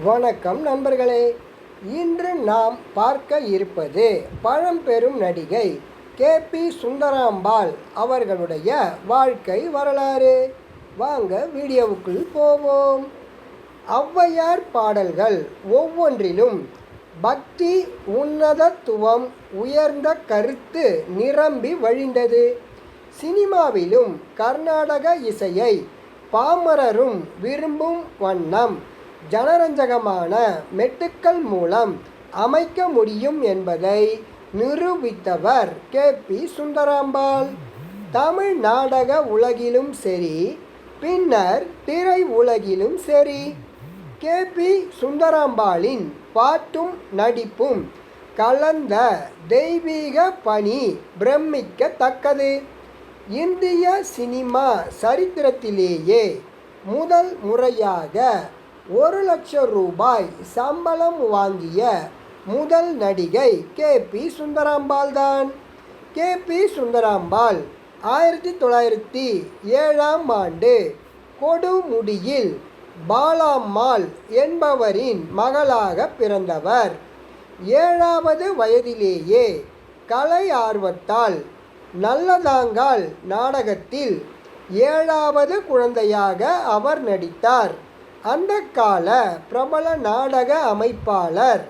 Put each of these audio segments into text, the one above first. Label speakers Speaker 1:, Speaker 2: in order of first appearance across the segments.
Speaker 1: வணக்கம் நண்பர்களே. இன்று நாம் பார்க்க இருப்பது பழம்பெரும் நடிகை கே.பி. சுந்தராம்பாள் அவர்களுடைய வாழ்க்கை வரலாறு. வாங்க வீடியோவுக்குள் போவோம். ஔவையார் பாடல்கள் ஒவ்வொன்றிலும் பக்தி, உன்னதத்துவம், உயர்ந்த கருத்து நிரம்பி வழிந்தது. சினிமாவிலும் கர்நாடக இசையை பாமரரும் விரும்பும் வண்ணம் ஜனரஞ்சகமான மெட்டுக்கள் மூலம் அமைக்க முடியும் என்பதை நிரூபித்தவர் கே.பி. சுந்தராம்பாள். தமிழ் நாடக உலகிலும் சரி, பின்னர் திரை உலகிலும் சரி, கே.பி. சுந்தராம்பாளின் பாட்டும் நடிப்பும் கலந்த தெய்வீக பணி பிரமிக்கத்தக்கது. இந்திய சினிமா சரித்திரத்திலேயே முதல் முறையாக 1,00,000 ரூபாய் சம்பளம் வாங்கிய முதல் நடிகை கே.பி. சுந்தராம்பாள் தான். கே.பி. சுந்தராம்பாள் 1907ஆம் ஆண்டு கொடுமுடியில் பாலாம்மாள் என்பவரின் மகளாக பிறந்தவர். 7வது வயதிலேயே கலை ஆர்வத்தால் நல்லதாங்கால் நாடகத்தில் 7வது குழந்தையாக அவர் நடித்தார். அந்த கால பிரபல நாடக அமைப்பாளர்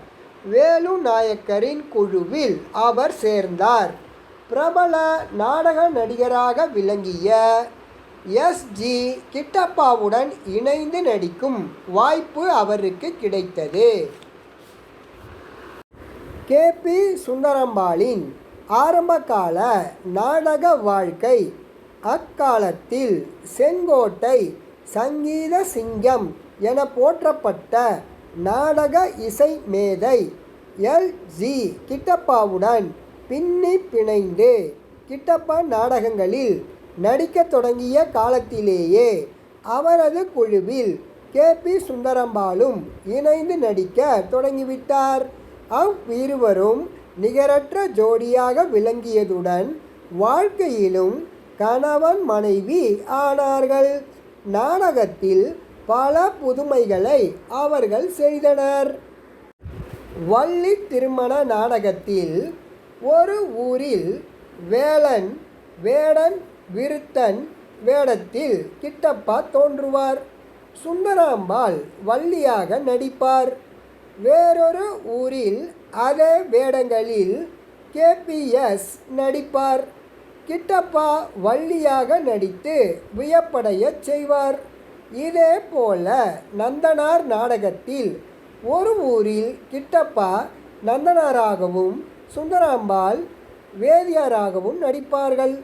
Speaker 1: வேலு நாயக்கரின் குழுவில் அவர் சேர்ந்தார். பிரபல நாடக நடிகராக விளங்கிய எஸ்.ஜி. கிட்டப்பாவுடன் இணைந்து நடிக்கும் வாய்ப்பு அவருக்கு கிடைத்தது. கே.பி. சுந்தராம்பாளின் ஆரம்பகால நாடக வாழ்க்கை அக்காலத்தில் செங்கோட்டை சங்கீத சிங்கம் என போற்றப்பட்ட நாடக இசை மேதை எல்.ஜி. கிட்டப்பாவுடன் பின்னி பிணைந்து கிட்டப்பா நாடகங்களில் நடிக்கத் தொடங்கிய காலத்திலேயே அவரது குழுவில் கே.பி. சுந்தராம்பாளும் இணைந்து நடிக்க தொடங்கிவிட்டார். அவ்விருவரும் நிகரற்ற ஜோடியாக விளங்கியதுடன் வாழ்க்கையிலும் கணவன் மனைவி ஆனார்கள். நாடகத்தில் பல புதுமைகளை அவர்கள் செய்தனர். வள்ளி திருமண நாடகத்தில் ஒரு ஊரில் வேலன் வேடன் விருத்தன் வேடத்தில் கிட்டப்பா தோன்றுவார். சுந்தராம்பாள் வள்ளியாக நடிப்பார். வேறொரு ஊரில் அதே வேடங்களில் கே.பி.எஸ். நடிப்பார். கிட்டப்பா வள்ளியாக நடித்து வியப்படையச் செய்வார். இதே போல நந்தனார் நாடகத்தில் ஒரு ஊரில் கிட்டப்பா நந்தனாராகவும் சுந்தராம்பாள் வேதியராகவும் நடிப்பார்கள்.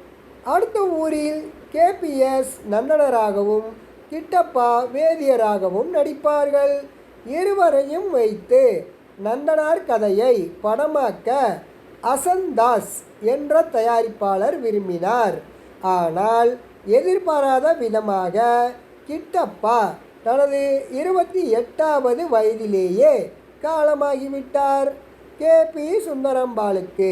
Speaker 1: அடுத்த ஊரில் கே.பி.எஸ். நந்தனராகவும் கிட்டப்பா வேதியராகவும் நடிப்பார்கள். இருவரையும் வைத்து நந்தனார் கதையை படமாக்க அசன்தாஸ் என்ற தயாரிப்பாளர் விரும்பினார். ஆனால் எதிர்பாராத விதமாக கிட்டப்பா தனது 28வது வயதிலேயே காலமாகிவிட்டார். கே.பி. சுந்தராம்பாளுக்கு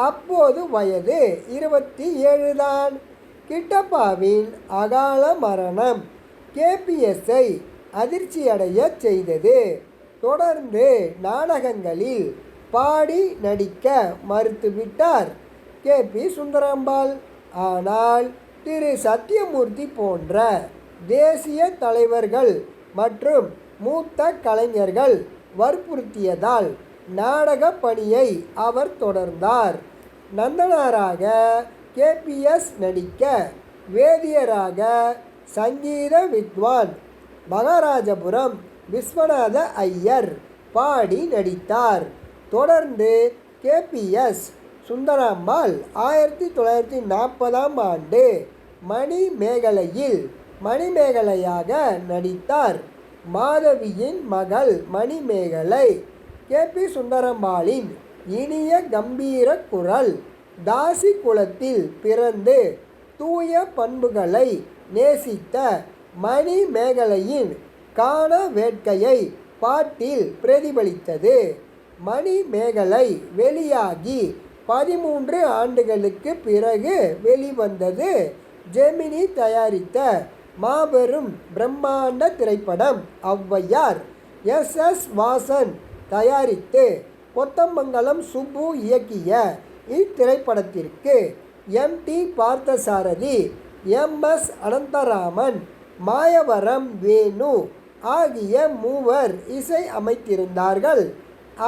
Speaker 1: அப்போது வயது 27 தான். கிட்டப்பாவின் அகால மரணம் கே.பி.எஸ்.ஐ அதிர்ச்சியடைய செய்தது. தொடர்ந்து நாடகங்களில் பாடி நடிக்க மறுத்துவிட்டார் கே.பி. சுந்தராம்பாள். ஆனால் திரு சத்யமூர்த்தி போன்ற தேசிய தலைவர்கள் மற்றும் மூத்த கலைஞர்கள் வற்புறுத்தியதால் நாடக பணியை அவர் தொடர்ந்தார். நந்தனாராக கே.பி.எஸ். நடிக்க வேதியராக சங்கீத வித்வான் மகாராஜபுரம் விஸ்வநாத ஐயர் பாடி நடித்தார். தொடர்ந்து கே.பி.எஸ். சுந்தராம்பாள் 1940ஆம் ஆண்டு மணிமேகலையில் மணிமேகலையாக நடித்தார். மாதவியின் மகள் மணிமேகலை கே.பி. சுந்தராம்பாளின் இனிய கம்பீர குரல், தாசி குலத்தில் பிறந்து தூய பண்புகளை நேசித்த மணிமேகலையின் காண வேட்கையை பாட்டில் பிரதிபலித்தது. மணிமேகலை வெளியாகி 13 ஆண்டுகளுக்கு பிறகு வெளிவந்தது ஜெமினி தயாரித்த மாபெரும் பிரம்மாண்ட திரைப்படம் ஔவையார். எஸ் வாசன் தயாரித்து கொத்தமங்கலம் சுப்பு இயக்கிய இத்திரைப்படத்திற்கு எம்.டி. பார்த்தசாரதி, எம்.எஸ். அனந்தராமன், மாயவரம் வேணு ஆகிய மூவர் இசை அமைத்திருந்தார்கள்.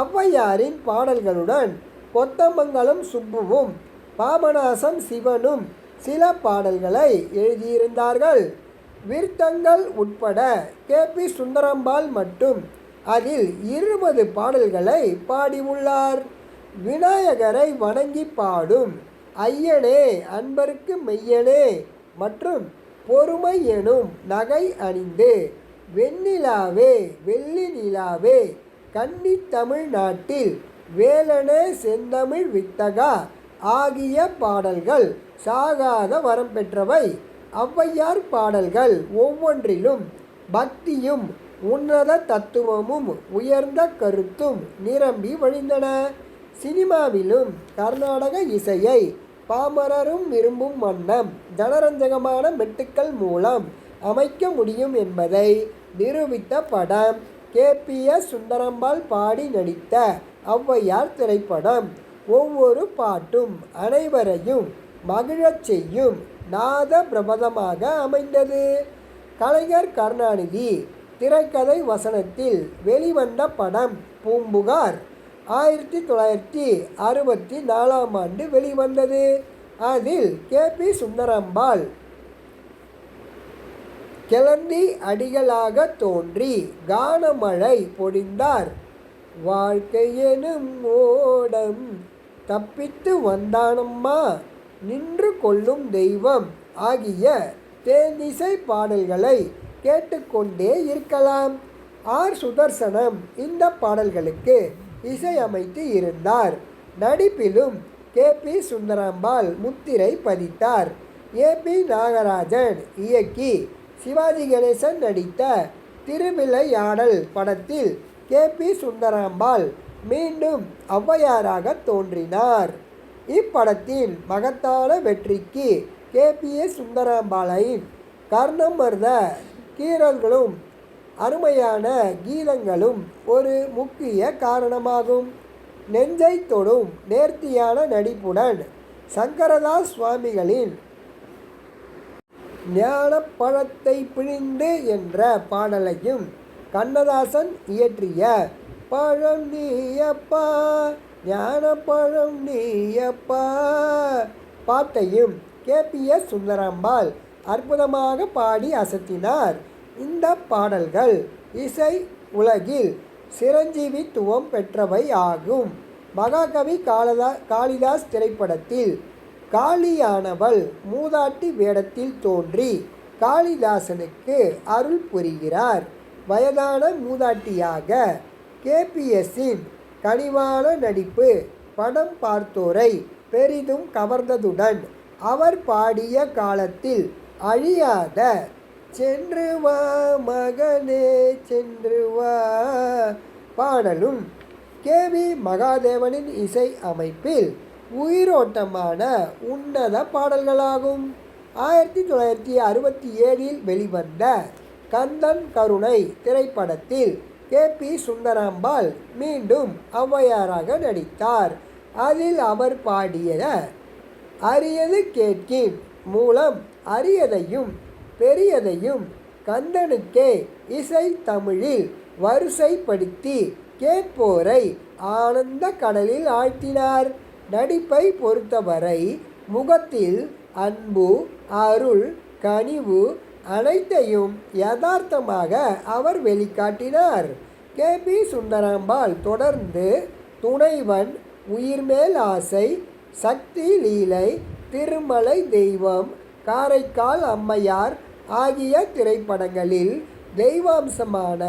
Speaker 1: ஔவையாரின் பாடல்களுடன் கொத்தமங்கலம் சுப்புவும் பாபநாசம் சிவனும் சில பாடல்களை எழுதியிருந்தார்கள். விருத்தங்கள் உட்பட கே.பி. சுந்தரம்பாள் மட்டும் அதில் 20 பாடல்களை பாடியுள்ளார். விநாயகரை வணங்கி பாடும் ஐயனே அன்பருக்கு மெய்யனே மற்றும் பொறுமை எனும் நகை அணிந்து வெண்ணிலாவே வெள்ளி நிலாவே கன்னி தமிழ்நாட்டில் வேலனே செந்தமிழ் வித்தகா ஆகிய பாடல்கள் சாகாத வரம் பெற்றவை. ஔவையார் பாடல்கள் ஒவ்வொன்றிலும் பக்தியும் உன்னத தத்துவமும் உயர்ந்த கருத்தும் நிரம்பி வழிந்தன. சினிமாவிலும் கர்நாடக இசையை பாமரரும் விரும்பும் வண்ணம் ஜனரஞ்சகமான மெட்டுக்கள் மூலம் அமைக்க முடியும் என்பதை நிரூபித்த படம் கே.பி.எஸ். சுந்தரம்பாள் பாடி நடித்த ஔவையார் திரைப்படம். ஒவ்வொரு பாட்டும் அனைவரையும் மகிழச் செய்யும் நாத பிரபதமாக அமைந்தது. கலைஞர் கருணாநிதி திரைக்கதை வசனத்தில் வெளிவந்த படம் பூம்புகார் 1964 வெளிவந்தது. அதில் கே.பி. சுந்தரம்பாள் கிளந்தி அடிகளாக தோன்றி கானமழை பொழிந்தார். வாழ்க்கை எனும் ஓடம் தப்பித்து வந்தானம்மா, நின்று கொள்ளும் தெய்வம் ஆகிய தேனிசை பாடல்களை கேட்டுக்கொண்டே இருக்கலாம். ஆர். சுதர்சனம் இந்த பாடல்களுக்கு இசையமைத்து இருந்தார். நடிப்பிலும் கே.பி. சுந்தரம்பாள் முத்திரை பதித்தார். ஏ.பி. நாகராஜன் இயக்கி சிவாஜி கணேசன் நடித்த திருவிளையாடல் படத்தில் கே.பி. சுந்தரம்பாள் மீண்டும் ஔவையாராக தோன்றினார். இப்படத்தின் மகத்தான வெற்றிக்கு கே.பி.எஸ். சுந்தரம்பாளின் கர்ணமர்த கீரல்களும் அருமையான கீதங்களும் ஒரு முக்கிய காரணமாகும். நெஞ்சை தொடும் நேர்த்தியான நடிப்புடன் சங்கரதாஸ் சுவாமிகளின் ஞானப்பழத்தை பிழிந்து என்ற பாடலையும் கண்ணதாசன் இயற்றிய பழம் நீயப்பா ஞானப்பழம் நீயப்பா பாட்டையும் கே.பி.எஸ். சுந்தரம்பாள் அற்புதமாக பாடி அசத்தினார். இந்த பாடல்கள் இசை உலகில் சிரஞ்சீவித்துவம் பெற்றவை ஆகும். மகாகவி காளிதாஸ் திரைப்படத்தில் காளியானவள் மூதாட்டி வேடத்தில் தோன்றி காளிதாசனுக்கு அருள் புரிகிறார். வயதான மூதாட்டியாக கே.பி.எஸ்ஸின் கனிவான நடிப்பு படம் பார்த்தோரை பெரிதும் கவர்ந்ததுடன் அவர் பாடிய காலத்தில் அழியாத சென்று வா மகனே சென்று வா பாடலும் கே.வி. மகாதேவனின் இசை அமைப்பில் உயிரோட்டமான உன்னத பாடல்களாகும். 1967 வெளிவந்த கந்தன் கருணை திரைப்படத்தில் கே.பி. சுந்தரம்பாள் மீண்டும் ஔவையாராக நடித்தார். அதில் அவர் பாடிய அரியது கேட்கின் மூலம் அரியதையும் பெரியதையும் கந்தனுக்கே இசை தமிழில் வரிசைப்படுத்தி கேட்போரை ஆனந்த கடலில் ஆழ்த்தினார். நடிப்பை பொறுத்தவரை முகத்தில் அன்பு, அருள், கனிவு அனைத்தையும் யதார்த்தமாக அவர் வெளிக்காட்டினார். கே.பி. சுந்தரம்பாள் தொடர்ந்து துணைவன், உயிர்மேல் ஆசை, சக்தி லீலை, திருமலை தெய்வம், காரைக்கால் அம்மையார் ஆகிய திரைப்படங்களில் தெய்வாம்சமான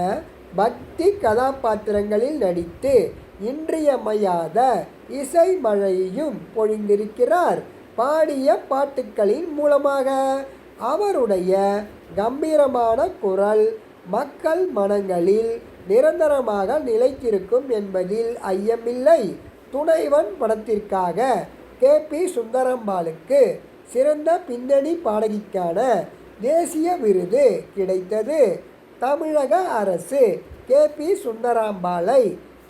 Speaker 1: பக்தி கதாபாத்திரங்களில் நடித்து இன்றியமையாத இசை மழையையும் பொழிந்திருக்கிறார். பாடிய பாட்டுக்களின் மூலமாக அவருடைய கம்பீரமான குரல் மக்கள் மனங்களில் நிரந்தரமாக நிலைத்திருக்கும் என்பதில் ஐயமில்லை. துணைவன் படத்திற்காக கே.பி. சுந்தரம்பாளுக்கு சிறந்த பின்னணி பாடகிக்கான தேசிய விருது கிடைத்தது. தமிழக அரசு கே.பி. சுந்தராம்பாளை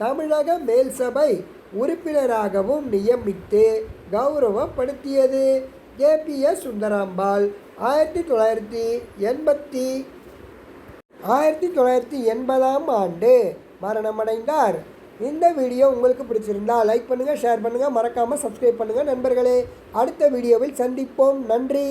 Speaker 1: தமிழக மேல்சபை உறுப்பினராகவும் நியமித்து கௌரவப்படுத்தியது. கே.பி.எஸ். சுந்தராம்பாள் 1980ஆம் ஆண்டு மரணமடைந்தார். இந்த வீடியோ உங்களுக்கு பிடிச்சிருந்தா லைக் பண்ணுங்கள், ஷேர் பண்ணுங்கள், மறக்காமல் சப்ஸ்கிரைப் பண்ணுங்கள் நண்பர்களே. அடுத்த வீடியோவில் சந்திப்போம். நன்றி.